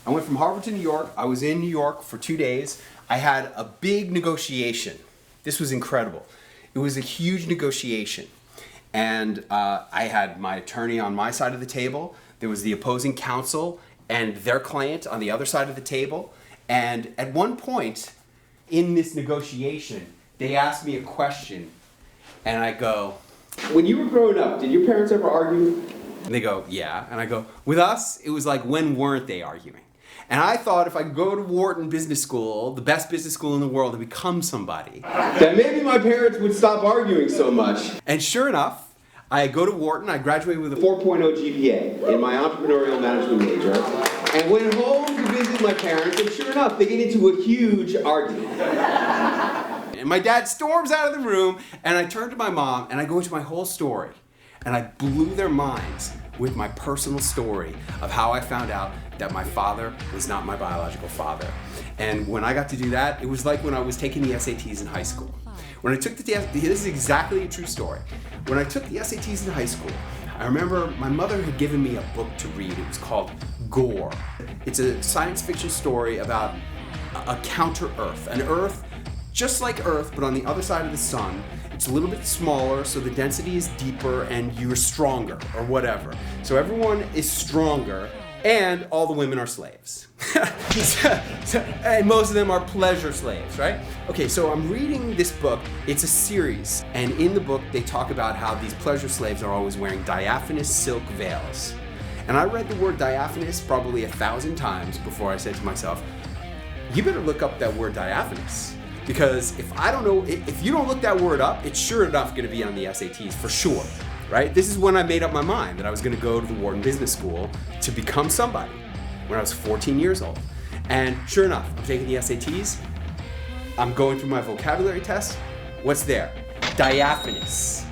I went from Harvard to New York. I was in New York for 2 days. I had a big negotiation. This was incredible. It was a huge negotiation. And I had my attorney on my side of the table. There was the opposing counsel and their client on the other side of the table. And at one point in this negotiation, they asked me a question. And I go, when you were growing up, did your parents ever argue? And they go, yeah. And I go, with us, it was like, when weren't they arguing? And I thought if I could go to Wharton Business School, the best business school in the world, and become somebody, that maybe my parents would stop arguing so much. And sure enough, I go to Wharton, I graduated with a 4.0 GPA in my entrepreneurial management major, and went home to visit my parents, and sure enough, they get into a huge argument. And my dad storms out of the room, and I turn to my mom, and I go into my whole story. And I blew their minds with my personal story of how I found out that my father was not my biological father. And when I got to do that, it was like when I was taking the SATs in high school. When I took this is exactly a true story. When I took the SATs in high school, I remember my mother had given me a book to read. It was called Gore. It's a science fiction story about a counter-Earth, an Earth just like Earth, but on the other side of the sun. It's a little bit smaller, so the density is deeper and you're stronger, or whatever. So everyone is stronger, and all the women are slaves. And most of them are pleasure slaves, right? Okay, so I'm reading this book. It's a series, and in the book, they talk about how these pleasure slaves are always wearing diaphanous silk veils. And I read the word diaphanous probably 1,000 times before I said to myself, you better look up that word diaphanous. Because if you don't look that word up, it's sure enough going to be on the SATs for sure, right? This is when I made up my mind that I was going to go to the Wharton Business School to become somebody when I was 14 years old. And sure enough, I'm taking the SATs, I'm going through my vocabulary test. What's there? Diaphanous.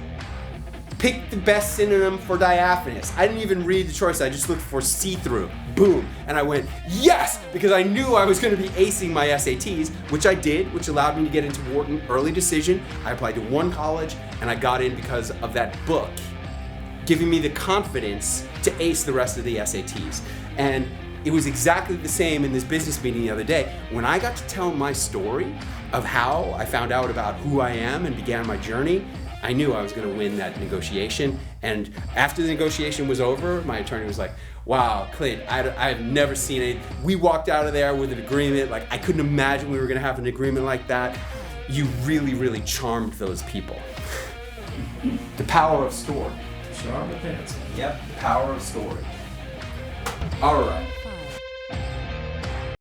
Pick the best synonym for diaphanous. I didn't even read the choice, I just looked for see-through. Boom. And I went, yes! Because I knew I was going to be acing my SATs, which I did, which allowed me to get into Wharton. Early decision. I applied to one college, and I got in because of that book, giving me the confidence to ace the rest of the SATs. And it was exactly the same in this business meeting the other day. When I got to tell my story of how I found out about who I am and began my journey, I knew I was going to win that negotiation. And after the negotiation was over, my attorney was like, wow, Clint, I've never seen it. We walked out of there with an agreement. Like, I couldn't imagine we were going to have an agreement like that. You really, really charmed those people. The power of story. Charm the pants. Yep, the power of story. All right.